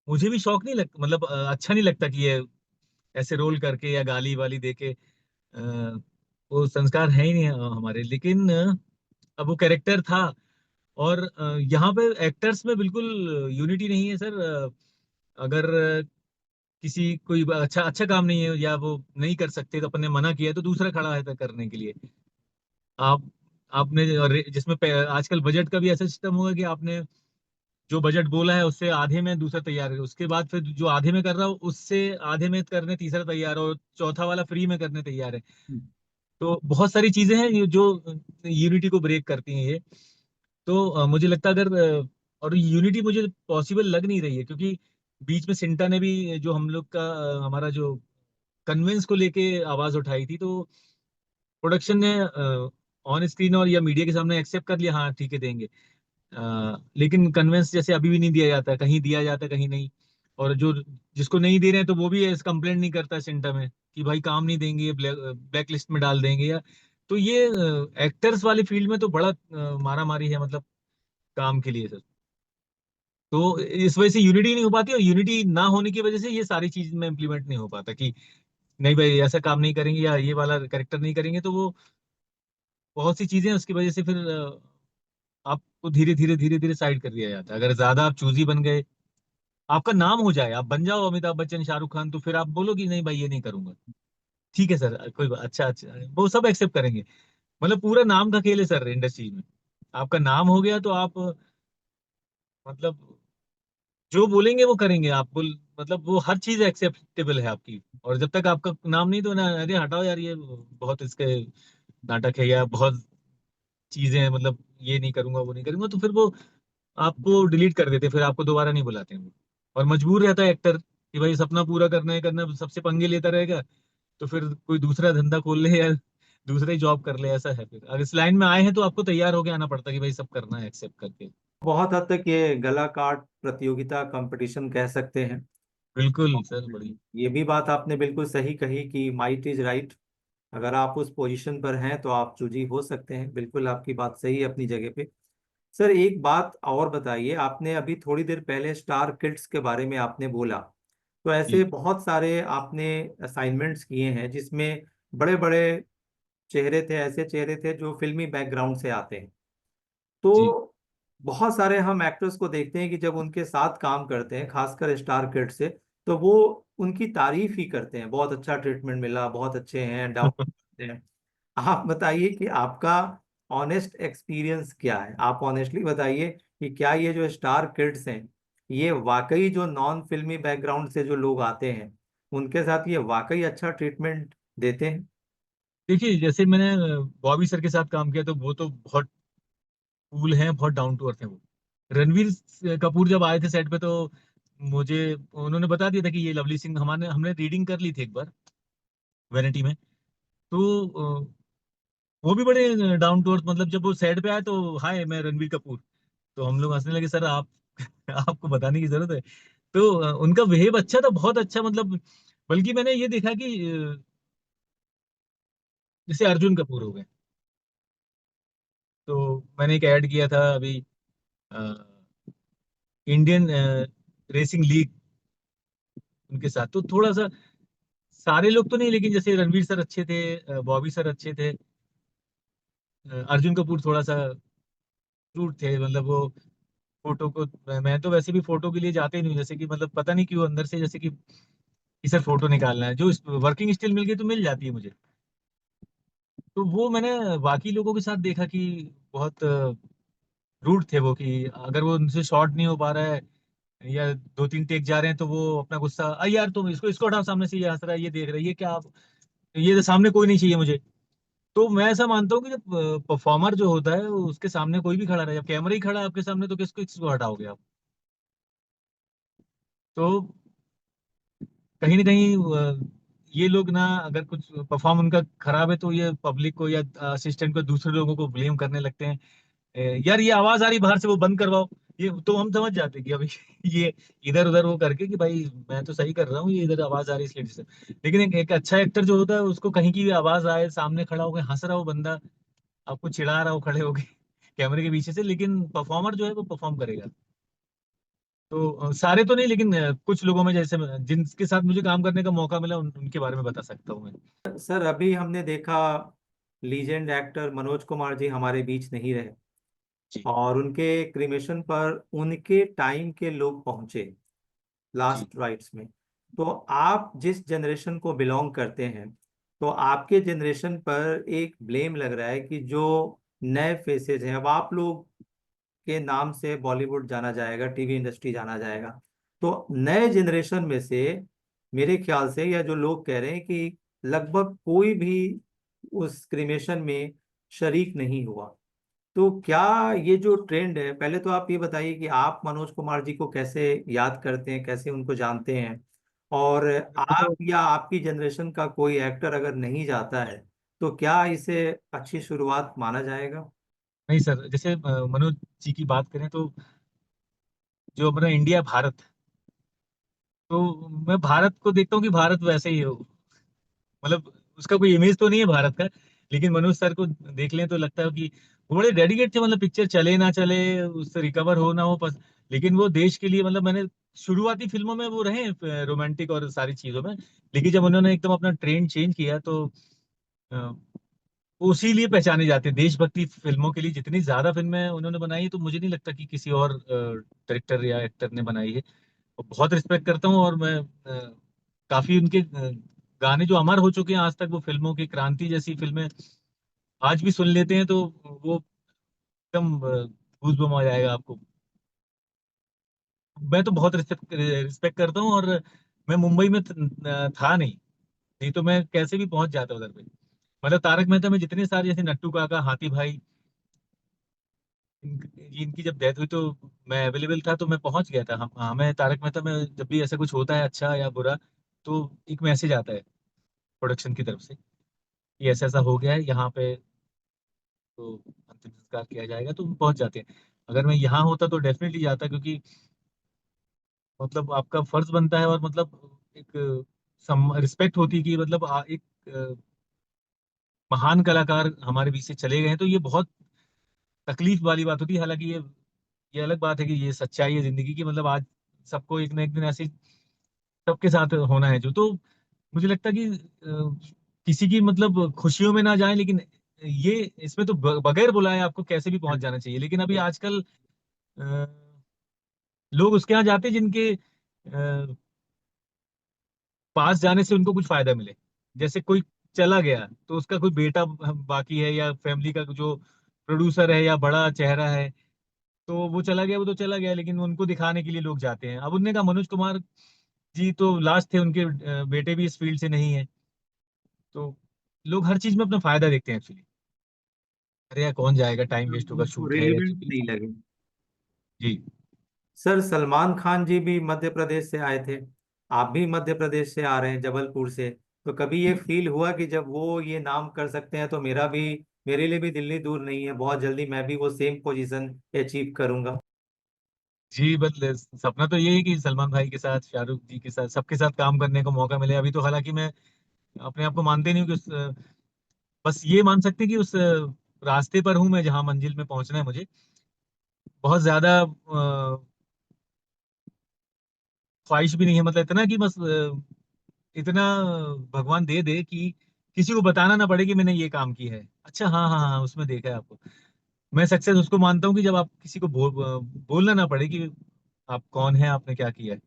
मुझे भी शौक नहीं लगता, मतलब अच्छा नहीं लगता कि ये ऐसे रोल करके या गाली वाली दे के, वो संस्कार है ही नहीं हमारे। लेकिन अब वो कैरेक्टर था। और यहाँ पे एक्टर्स में बिल्कुल यूनिटी नहीं है सर। अगर किसी कोई अच्छा अच्छा काम नहीं है या वो नहीं कर सकते तो अपन ने मना किया तो दूसरा खड़ा है करने के लिए। आप आपने जिसमें आजकल बजट का भी ऐसा सिस्टम होगा कि आपने जो बजट बोला है उससे आधे में दूसरा तैयार है, उसके बाद फिर जो आधे में कर रहा हो उससे आधे में करने तीसरा तैयार हो, चौथा वाला फ्री में करने तैयार है। तो बहुत सारी चीजें हैं जो यूनिटी को ब्रेक करती हैं ये। तो मुझे लगता है अगर और यूनिटी मुझे पॉसिबल लग नहीं रही है, क्योंकि बीच में सिंटा ने भी जो हम लोग का हमारा जो कन्वेंस को लेके आवाज उठाई थी, तो प्रोडक्शन ने ऑन स्क्रीन और या मीडिया के सामने एक्सेप्ट कर लिया, हाँ ठीक है देंगे। लेकिन कन्वेंस जैसे अभी भी नहीं दिया जाता, कहीं दिया जाता कहीं नहीं। और जो जिसको नहीं दे रहे हैं तो वो भी इस कंप्लेंट नहीं करता सेंटर में कि भाई काम नहीं देंगे, ब्लैक लिस्ट में डाल देंगे या। तो ये एक्टर्स वाली फील्ड में तो बड़ा मारा मारी है, मतलब काम के लिए सर। तो इस वजह से यूनिटी नहीं हो पाती, और यूनिटी ना होने की वजह से ये सारी चीज में इम्प्लीमेंट नहीं हो पाता कि नहीं भाई ऐसा काम नहीं करेंगे या ये वाला कैरेक्टर नहीं करेंगे, तो वो बहुत सी चीजें उसकी वजह से फिर आपको धीरे धीरे साइड कर दिया जाता है। अगर ज्यादा आप चूजी बन गए, आपका नाम हो जाए, आप बन जाओ अमिताभ बच्चन शाहरुख खान, तो फिर आप बोलो कि नहीं भाई ये नहीं करूंगा। ठीक है सर, कोई अच्छा अच्छा वो सब एक्सेप्ट करेंगे। मतलब पूरा नाम का खेल है सर इंडस्ट्री में। आपका नाम हो गया तो आप मतलब जो बोलेंगे वो करेंगे आप मतलब वो हर चीज एक्सेप्टेबल है आपकी। और जब तक आपका नाम नहीं, तो ना अरे हटाओ यार ये बहुत इसके नाटक है या बहुत चीजें हैं, मतलब ये नहीं करूंगा वो नहीं करूंगा, तो फिर वो आपको डिलीट कर देते, फिर आपको दोबारा नहीं बुलाते हैं वो। और मजबूर रहता है एक्टर कि भाई सपना पूरा करना है, करना सबसे पंगे लेता रहेगा, तो फिर कोई दूसरा धंधा खोल ले या दूसरा ही जॉब कर ले, ऐसा है। फिर अगर इस लाइन में आए हैं तो आपको तैयार होके आना पड़ता है कि भाई सब करना है एक्सेप्ट करके। बहुत हद तक ये गला काट प्रतियोगिता कंपटीशन कह सकते हैं। बिल्कुल सर, बड़ी। ये भी बात आपने बिल्कुल सही कही कि माइट इज राइट। अगर आप उस पोजीशन पर हैं तो आप चूजी हो सकते हैं, बिल्कुल आपकी बात सही है अपनी जगह पे। सर एक बात और बताइए, आपने अभी थोड़ी देर पहले स्टार किड्स के बारे में आपने बोला, तो ऐसे जी बहुत सारे आपने असाइनमेंट्स किए हैं जिसमें बड़े बड़े चेहरे थे, ऐसे चेहरे थे जो फिल्मी बैकग्राउंड से आते हैं। जी। तो बहुत सारे हम एक्टर्स को देखते हैं कि जब उनके साथ काम करते हैं, खासकर स्टार किड से, तो वो उनकी तारीफ ही करते हैं, बहुत अच्छा ट्रीटमेंट मिला, बहुत अच्छे हैं, डाउन हैं। आप बताइए कि आपका ऑनेस्ट एक्सपीरियंस क्या है, आप ऑनेस्टली बताइए कि क्या ये जो स्टार किड्स हैं, ये वाकई जो नॉन फिल्मी बैकग्राउंड से जो लोग आते हैं उनके साथ ये वाकई अच्छा ट्रीटमेंट देते हैं? देखिए जैसे मैंने बॉबी सर के साथ काम किया, तो वो तो बहुत कूल हैं, बहुत डाउन टू अर्थ हैं वो। रणवीर कपूर जब आए थे सेट पे, तो मुझे उन्होंने बता दिया था कि ये लवली सिंह, हमारे हमने रीडिंग कर ली थी एक बार वैनिटी में। तो वो भी बड़े डाउन टू अर्थ, मतलब जब वो सेट पे आए तो हाय मैं रणवीर कपूर, तो हम लोग हंसने लगे सर आप आपको बताने की जरूरत है। तो उनका बिहेव अच्छा था, बहुत अच्छा, मतलब बल्कि मैंने ये देखा कि जैसे अर्जुन कपूर हो गए, तो मैंने एक ऐड किया था अभी इंडियन रेसिंग लीग उनके साथ, तो थोड़ा सा सारे लोग तो नहीं, लेकिन जैसे रणवीर सर अच्छे थे, बॉबी सर अच्छे थे, अर्जुन कपूर थोड़ा सा रूड थे। मतलब वो फोटो को, मैं तो वैसे भी फोटो के लिए जाते ही नहीं, जैसे कि मतलब पता नहीं क्यों अंदर से जैसे कि सर फोटो निकालना है, जो वर्किंग स्टिल मिल गई तो मिल जाती है मुझे। तो वो मैंने बाकी लोगों के साथ देखा कि बहुत रूड थे वो, कि अगर वो उनसे शॉट नहीं हो पा रहा है या दो तीन टेक जा रहे हैं तो वो अपना गुस्सा, यार तुम इसको इसको हटाओ सामने से, ये हंस रहा है, ये देख रहा है, ये क्या आप, ये तो सामने कोई नहीं चाहिए मुझे। तो मैं ऐसा मानता हूँ कि जब परफॉर्मर जो होता है वो उसके सामने कोई भी खड़ा रहे, जब कैमरा ही खड़ा है आपके सामने तो किसको किसको हटाओगे आप। तो कहीं ना कहीं ये लोग ना, अगर कुछ परफॉर्म उनका खराब है तो ये पब्लिक को या असिस्टेंट को, दूसरे लोगों को ब्लेम करने लगते हैं। यार ये आवाज आ रही बाहर से, वो बंद करवाओ। ये तो हम समझ जाते हैं कि अभी ये इधर उधर वो करके कि भाई मैं तो सही कर रहा हूँ, ये इधर आवाज आ रही है इसलिए डिस्टर्ब। लेकिन एक अच्छा एक्टर जो होता है उसको कहीं की भी आवाज आए, सामने खड़ा होकर हंस रहा हो बंदा, आपको चिढ़ा रहा हो खड़े होके कैमरे के पीछे से, लेकिन परफॉर्मर जो है वो परफॉर्म करेगा। तो सारे तो नहीं, लेकिन कुछ लोगों में जैसे जिनके साथ मुझे काम करने का मौका मिला उनके बारे में बता सकता हूँ मैं। सर अभी हमने देखा लीजेंड एक्टर मनोज कुमार जी हमारे बीच नहीं रहे, जी। और उनके क्रिमेशन पर उनके टाइम के लोग पहुंचे जी। लास्ट राइट्स में। तो आप जिस जनरेशन को बिलोंग करते हैं, तो आपके जनरेशन पर एक ब्लेम लग रहा है कि जो नए फेसेस हैं, अब आप लोग के नाम से बॉलीवुड जाना जाएगा, टीवी इंडस्ट्री जाना जाएगा। तो नए जनरेशन में से मेरे ख्याल से, या जो लोग कह रहे हैं कि लगभग कोई भी उस क्रिमेशन में शरीक नहीं हुआ। तो क्या ये जो ट्रेंड है, पहले तो आप ये बताइए कि आप मनोज कुमार जी को कैसे याद करते हैं, कैसे उनको जानते हैं, और मैं आप तो या आपकी जनरेशन का कोई एक्टर अगर नहीं जाता है तो क्या इसे अच्छी शुरुआत माना जाएगा? नहीं सर, जैसे मनोज जी की बात करें तो जो अपना इंडिया भारत, तो मैं भारत को देखता हूँ कि भारत वैसे ही हो, मतलब उसका कोई इमेज तो नहीं है भारत का। लेकिन मनोज सर को देख लें तो लगता है कि वो बड़े डेडिकेट थे, मतलब पिक्चर चले ना चले, उससे रिकवर हो ना हो लेकिन वो देश के लिए, मतलब मैंने शुरुआती फिल्मों में वो रहे रोमांटिक और सारी चीजों में, लेकिन जब उन्होंने एकदम अपना ट्रेंड चेंज किया तो अ, वो उसी लिए पहचाने जाते हैं, देशभक्ति फिल्मों के लिए। जितनी ज्यादा फिल्में उन्होंने बनाई है, तो मुझे नहीं लगता कि किसी और डायरेक्टर या एक्टर ने बनाई है। और बहुत रिस्पेक्ट करता हूँ, और मैं काफी उनके गाने जो अमर हो चुके हैं आज तक, वो फिल्मों की क्रांति जैसी फिल्में आज भी सुन लेते हैं तो वो एकदम गूज़बम्प आ जाएगा आपको। मैं तो बहुत रिस्पेक्ट रिस्पेक्ट करता हूँ, और मैं मुंबई में था नहीं, नहीं तो मैं कैसे भी पहुंच जाता उधर पे। मतलब तारक मेहता में जितने सारे, जैसे नट्टू काका, हाथी भाई, इनकी जब डेथ हुई तो मैं अवेलेबल था, तो मैं पहुंच गया था। हमें तारक मेहता में जब भी ऐसा कुछ होता है अच्छा या बुरा, तो एक मैसेज आता है प्रोडक्शन की तरफ से कि ऐसा ऐसा हो गया है यहाँ पे, तो अंतिम संस्कार किया जाएगा, तो हम पहुंच जाते हैं। अगर मैं यहाँ होता तो डेफिनेटली जाता, क्योंकि मतलब आपका फर्ज बनता है, और मतलब एक रिस्पेक्ट होती है कि मतलब एक महान कलाकार हमारे बीच से चले गए हैं, तो ये बहुत तकलीफ वाली बात होती है। हालांकि ये अलग बात है कि ये सच्चाई है जिंदगी की, मतलब आज सबको एक ना एक दिन ऐसे सबके साथ होना है जो, तो मुझे लगता है कि किसी की मतलब खुशियों में ना जाए, लेकिन ये इसमें तो बगैर बुलाए आपको कैसे भी पहुंच जाना चाहिए। लेकिन अभी आजकल अ, लोग उसके यहाँ जाते हैं जिनके पास जाने से उनको कुछ फायदा मिले। जैसे कोई चला गया तो उसका कोई बेटा बाकी है, या फैमिली का जो प्रोड्यूसर है या बड़ा चेहरा है, तो वो चला गया, वो तो चला गया, लेकिन उनको दिखाने के लिए लोग जाते हैं। अब उनने कहा मनोज कुमार जी तो लास्ट थे, उनके बेटे भी इस फील्ड से नहीं है, तो लोग हर चीज में अपना फायदा देखते हैं एक्चुअली। अरे यार कौन जाएगा, टाइम वेस्ट होगा, उनको शूट है या रिलेवेंट जो भी। नहीं लगे। जी। सर सलमान खान जी भी मध्य प्रदेश से आए थे, आप भी मध्य प्रदेश से आ रहे हैं, जबलपुर से। तो कभी ये फील हुआ कि जब वो ये नाम कर सकते हैं तो मेरे लिए भी दिल्ली दूर नहीं है, बहुत जल्दी मैं भी वो सेम पोजीशन अचीव करूंगा? जी, बस सपना तो यही है कि सलमान भाई के साथ, शाहरुख जी के साथ, सबके साथ काम करने का मौका मिले। अभी तो हालांकि मैं अपने आप को मानते नहीं हूँ कि बस ये मान सकते हैं कि उस रास्ते पर हूँ मैं जहाँ मंजिल में पहुंचना है मुझे। बहुत ज्यादा ख्वाहिश भी नहीं है, मतलब इतना कि बस इतना भगवान दे दे कि किसी को बताना ना पड़े कि मैंने ये काम किया है। अच्छा, हाँ हाँ हाँ, उसमें देखा है आपको। मैं सक्सेस उसको मानता हूँ कि जब आप किसी को बोलना ना पड़े कि आप कौन है, आपने क्या किया है,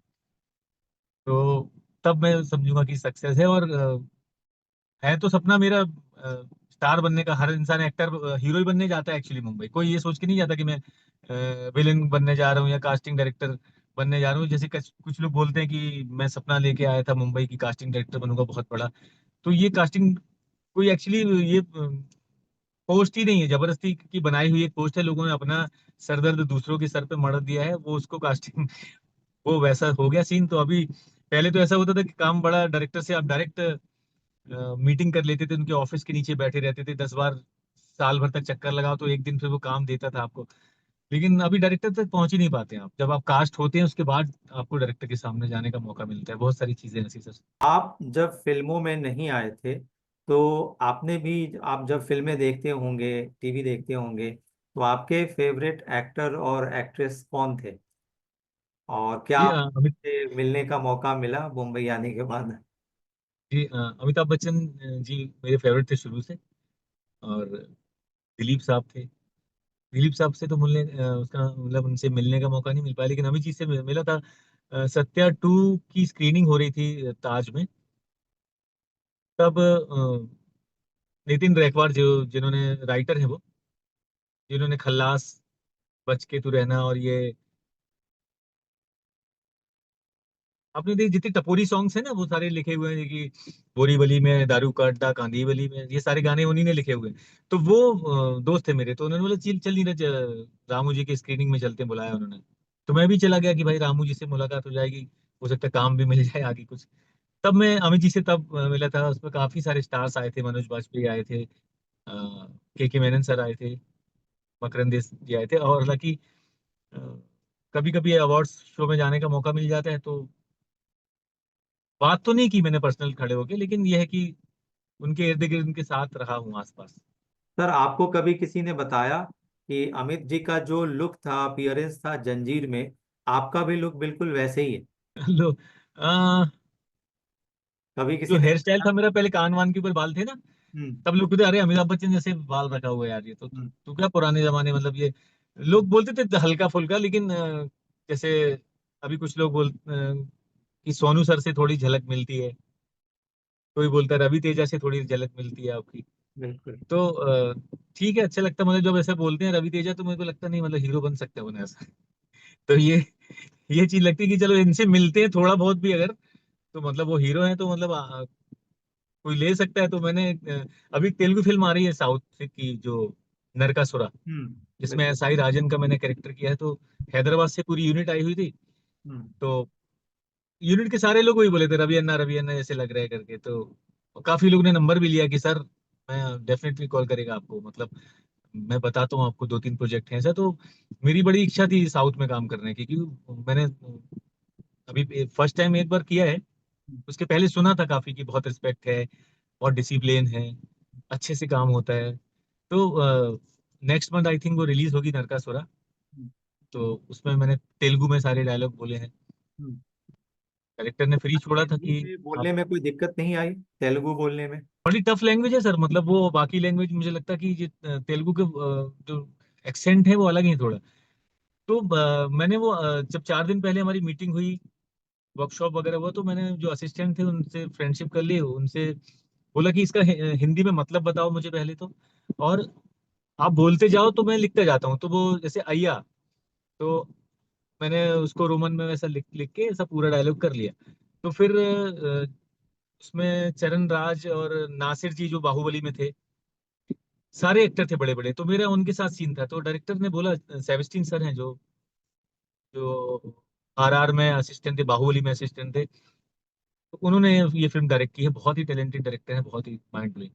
तो तब मैं समझूंगा कि सक्सेस है। और है तो सपना मेरा स्टार बनने का, हर इंसान एक्टर हीरो ही बनने जाता है एक्चुअली मुंबई। कोई ये सोच के नहीं जाता कि मैं विलेन बनने जा रहा हूँ या कास्टिंग डायरेक्टर बनने जा रहा हूँ। जैसे कुछ लोग बोलते हैं कि मैं सपना लेके आया था मुंबई की कास्टिंग डायरेक्टर बनूंगा बहुत बड़ा। तो ये कास्टिंग कोई एक्चुअली ये पोस्ट ही नहीं है, जबरदस्ती की बनाई हुई एक पोस्ट है। लोगों ने अपना सरदर्द दूसरों के सर पे मढ़ दिया है, वो उसको कास्टिंग वो वैसा हो गया सीन। तो अभी पहले तो ऐसा होता था कि काम बड़ा डायरेक्टर से आप डायरेक्ट मीटिंग कर लेते थे, उनके ऑफिस के नीचे बैठे रहते थे 10 बार, साल भर तक चक्कर लगाओ तो एक दिन फिर वो काम देता था आपको। लेकिन अभी डायरेक्टर तक पहुंच ही नहीं पाते हैं आप। जब आप कास्ट होते हैं उसके बाद आपको डायरेक्टर के सामने जाने का मौका मिलता है। बहुत सारी चीजें ऐसी सर। आप जब फिल्मों में नहीं आए थे तो आपने भी, आप जब फिल्में देखते होंगे, टीवी देखते होंगे, तो आपके फेवरेट एक्टर और एक्ट्रेस कौन थे, और क्या जी अमित आपसे मिलने का मौका मिला मुंबई आने के बाद? जी अमिताभ बच्चन जी मेरे फेवरेट थे शुरू से। और दिलीप साहब थे। दिलीप साहब से तो मिलने उसका मतलब उनसे मिलने का मौका नहीं मिल पाया, लेकिन अमित जी से मिला था। सत्या 2 की स्क्रीनिंग हो रही थी ताज में। तब नितिन रैकवार जो जिन्होंने राइटर हैं वो, जिन्होंने खल्लास, बच के तू रहना और ये आपने देख जितने टपोरी सॉन्ग्स हैं ना वो सारे लिखे हुए हैं कि बोरीवली में दारू काटदा कांदीवली में, ये सारे गाने उन्हीं ने लिखे हुए हैं। तो वो दोस्त थे मेरे, तो उन्होंने बोला चल चल नीरज रामू जी की स्क्रीनिंग में चलते हैं, बुलाया उन्होंने। तो मैं भी चला गया कि भाई रामू जी से मुलाकात हो जाएगी, हो सकता है काम भी मिल जाए आगे कुछ। तब मैं अमित जी से तब मिला था। उसमें काफी सारे स्टार्स आए थे, मनोज बाजपेयी आए थे, के मेनन सर आए थे, मकरंद देस जी आए थे। और हालांकि कभी कभी अवार्ड्स शो में जाने का मौका मिल जाता है तो बात तो नहीं की मैंने पर्सनल खड़े होके, लेकिन यह है कि उनके इर्द गिर्द उनके साथ रहा हूँ आसपास। सर, आपको कभी किसी ने बताया कि अमित जी का जो लुक था, अपीयरेंस था जंजीर में, आपका भी लुक बिल्कुल वैसे ही है? लो कभी जो किसी ने हेयर स्टाइल बताया? था मेरा, पहले कान वान के ऊपर बाल थे ना, हम्म। तब लोग कहते अरे अमिताभ बच्चन जैसे बाल रखा हुआ है यार, ये तो हम्म। तू क्या पुराने जमाने मतलब ये। लोग बोलते थे हल्का फुल्का, लेकिन जैसे अभी कुछ लोग कि सोनू सर से थोड़ी झलक मिलती है, कोई बोलता है रवि तेजा से थोड़ी झलक मिलती है आपकी। बिल्कुल। तो ठीक है, अच्छा लगता है मतलब जब ऐसे बोलते हैं रवि तेजा, तो मेरे को लगता नहीं मतलब हीरो बन सकता है उन्हें ऐसा। तो ये चीज लगती है कि चलो इनसे मिलते हैं थोड़ा बहुत भी अगर, तो मतलब वो हीरो है तो मतलब कोई ले सकता है। तो मैंने अभी तेलुगु फिल्म आ रही है साउथ से की जो नरकासुरा, जिसमें बिल्कुल। एसआई राजन का मैंने कैरेक्टर किया है। तो हैदराबाद से पूरी यूनिट आई हुई थी। हम्म। तो यूनिट के सारे लोग वही बोले थे रवि अन्ना जैसे लग रहा है करके। तो काफी लोग ने नंबर भी लिया कि सर मैं डेफिनेटली कॉल करेगा आपको, मतलब मैं बताता हूँ आपको 2-3 प्रोजेक्ट हैं ऐसा। तो मेरी बड़ी इच्छा थी साउथ में काम करने की, क्योंकि मैंने अभी फर्स्ट टाइम एक बार किया है। उसके पहले सुना था काफी कि बहुत रिस्पेक्ट है, बहुत डिसिप्लिन है, अच्छे से काम होता है। तो नेक्स्ट मंथ आई थिंक वो रिलीज होगी नरकासुरा। तो उसमें मैंने तेलुगु में सारे डायलॉग बोले हैं। हम्म। डायरेक्टर ने फ्री छोड़ा था तेलुगु कि में आप, बोलने में कोई दिक्कत नहीं आई? तेलुगु बोलने में? बड़ी टफ लैंग्वेज है सर। मतलब वो बाकी लैंग्वेज मुझे लगता है कि ये तेलुगु के जो एक्सेंट है वो अलग ही थोड़ा। तो मैंने वो जब 4 दिन पहले हमारी मीटिंग हुई, वर्कशॉप वगैरह हुआ, तो मैंने जो असिस्टेंट थे उनसे फ्रेंडशिप कर ली, उनसे बोला कि इसका हिंदी में मतलब बताओ मुझे पहले तो, और आप बोलते जाओ तो मैं लिखते जाता हूँ। तो वो जैसे अय्या, तो मैंने उसको रोमन में वैसा लिख लिख के ऐसा पूरा डायलॉग कर लिया। तो फिर उसमें चरण राज और नासिर जी जो बाहुबली में थे, सारे एक्टर थे बड़े बड़े, तो मेरा उनके साथ सीन था। तो डायरेक्टर ने बोला, सेबेस्टिन सर हैं जो जो आरआर में असिस्टेंट थे, बाहुबली में असिस्टेंट थे, तो उन्होंने ये फिल्म डायरेक्ट की है। बहुत ही टैलेंटेड डायरेक्टर है, बहुत ही माइंड ब्लोइंग।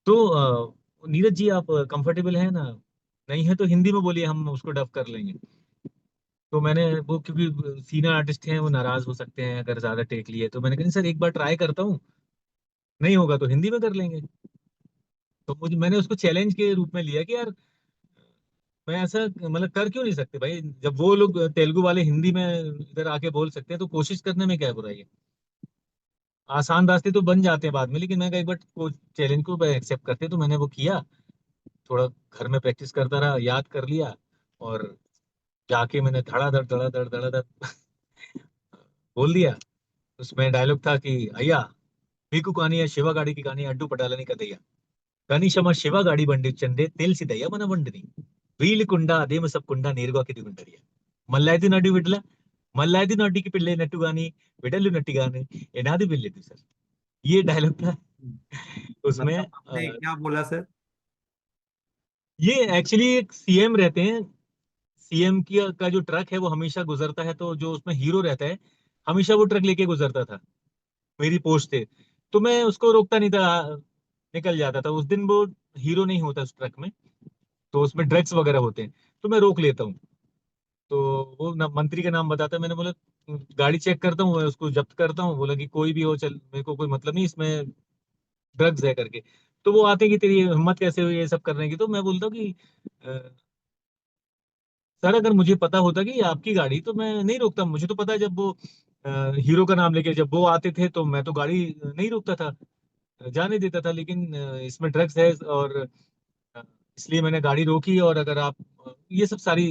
तो नीरज जी आप कंफर्टेबल हैं ना? नहीं है तो हिंदी में बोलिए, हम उसको डब कर लेंगे। तो मैंने वो, क्योंकि सीनियर आर्टिस्ट हैं वो नाराज हो सकते हैं अगर ज्यादा टेक लिए, तो मैंने कहा सर एक बार ट्राई करता हूँ, नहीं होगा तो हिंदी में कर लेंगे। तो मुझे मैंने उसको चैलेंज के रूप में लिया कि यार मैं ऐसा मतलब कर क्यों नहीं सकते भाई, जब वो लोग तेलुगु वाले हिंदी में इधर आके बोल सकते हैं तो कोशिश करने में क्या बुराई है। आसान रास्ते तो बन जाते हैं बाद में, लेकिन मैं कई बार को चैलेंज को एक्सेप्ट करते, तो मैंने वो किया। थोड़ा घर में प्रैक्टिस करता रहा, याद कर लिया, और जाके मैंने धड़ाधड़ धड़ाधड़ धड़ाधड़ बोल दिया। उसमें डायलॉग था कि अय्या మీకు కానీ शिवा गाड़ी की कहानी अड्डू पटालनी का दैया। కనిశమ శివగాడి బండి చందే తేల్సిదయ్య మన బండిని వీలికుండా అదేమ సబ్కుండా నేరుగా కిదిగుంటది మల్లాది నడి విడల మల్లాది నడికి పెళ్ళైనట్టు గాని విడలు నట్టి గాని ఎనాది వెళ్ళేది सर ये डायलॉग था उसमें। मतलब आपने क्या बोला सर? ये एक्चुअली एक सीएम रहते हैं, सीएम की का जो ट्रक है वो हमेशा गुजरता है, तो जो उसमें हीरो रहता है हमेशा वो ट्रक लेके गुजरता था मेरी पोस्ट से, तो मैं उसको रोकता नहीं था, निकल जाता था। उस दिन वो हीरो नहीं होता उस ट्रक में, तो उसमें ड्रग्स वगैरह होते हैं, तो मैं रोक लेता हूँ। तो वो मंत्री का नाम बताता है, मैंने बोला गाड़ी चेक करता हूँ, मैं उसको जब्त करता हूँ, बोला कि कोई भी हो चल, मेरे को कोई मतलब नहीं इसमें ड्रग्स है करके। तो वो आते हैं कि तेरी हिम्मत कैसे हुई ये सब करने की, तो मैं बोलता हूँ कि सर अगर मुझे पता होता कि ये आपकी गाड़ी तो मैं नहीं रोकता, मुझे तो पता है जब वो हीरो का नाम लेके जब वो आते थे तो मैं तो गाड़ी नहीं रोकता था, जाने देता था, लेकिन इसमें ड्रग्स है और अ, इसलिए मैंने गाड़ी रोकी। और अगर आप ये सब सारी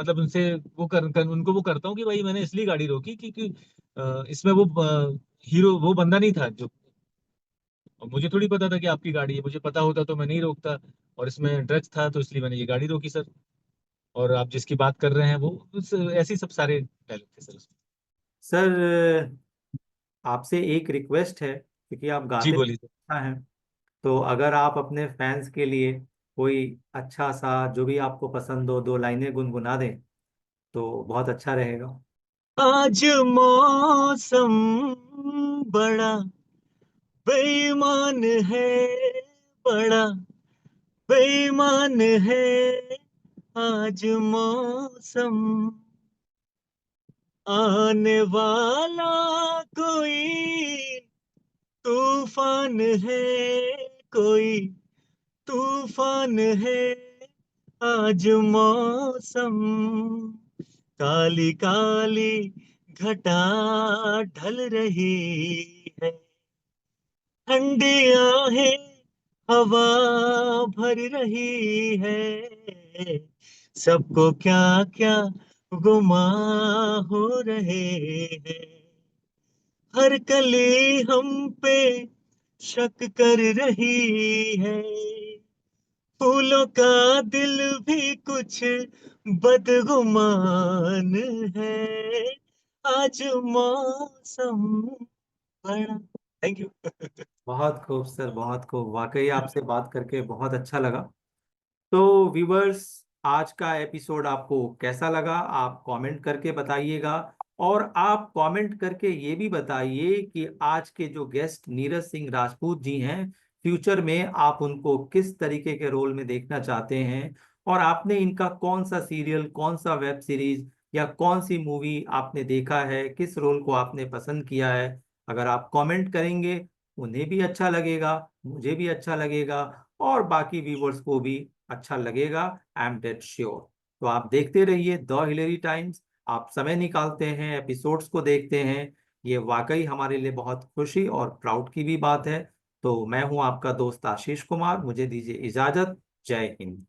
मतलब उनसे वो उनको वो करता हूँ कि भाई मैंने इसलिए गाड़ी रोकी क्योंकि इसमें वो हीरो वो बंदा नहीं था जो, और मुझे थोड़ी पता था कि आपकी गाड़ी है, मुझे पता होता तो मैं नहीं रोकता, और इसमें ड्रग्स था तो इसलिए मैंने ये गाड़ी रोकी सर। और आप जिसकी बात कर रहे हैं वो ऐसे ही सब सारे डायलॉग थे सर उसमें। सर आपसे एक रिक्वेस्ट है, क्योंकि आप जी गाते बोलिए सर। अच्छा हैं, तो अगर आप अपने फैंस के लिए कोई अच्छा सा जो भी आपको पसंद हो 2 लाइनें गुनगुना दें तो बहुत अच्छा रहेगा। आज मौसम बड़ा बेईमान है, बड़ा बेईमान है, आज मौसम आने वाला कोई तूफान है, कोई तूफान है, आज मौसम काली काली घटा ढल रही है, ठंडी आहें हवा भर रही है, सबको क्या क्या गुमा हो रहे हैं, हर कली हम पे शक कर रही है, फूलों का दिल भी कुछ बदगुमान है, आज मौसम बड़ा। Thank you. बहुत खूब सर, बहुत खूब, वाकई आपसे बात करके बहुत अच्छा लगा। तो व्यूवर्स, आज का एपिसोड आपको कैसा लगा आप कमेंट करके बताइएगा। और आप कमेंट करके ये भी बताइए कि आज के जो गेस्ट नीरज सिंह राजपूत जी हैं, फ्यूचर में आप उनको किस तरीके के रोल में देखना चाहते हैं, और आपने इनका कौन सा सीरियल, कौन सा वेब सीरीज या कौन सी मूवी आपने देखा है, किस रोल को आपने पसंद किया है। अगर आप कमेंट करेंगे उन्हें भी अच्छा लगेगा, मुझे भी अच्छा लगेगा, और बाकी व्यूवर्स को भी अच्छा लगेगा, आई एम डेड श्योर। तो आप देखते रहिए द हिलेरी टाइम्स, आप समय निकालते हैं एपिसोड्स को देखते हैं, ये वाकई हमारे लिए बहुत खुशी और प्राउड की भी बात है। तो मैं हूं आपका दोस्त आशीष कुमार, मुझे दीजिए इजाजत। जय हिंद।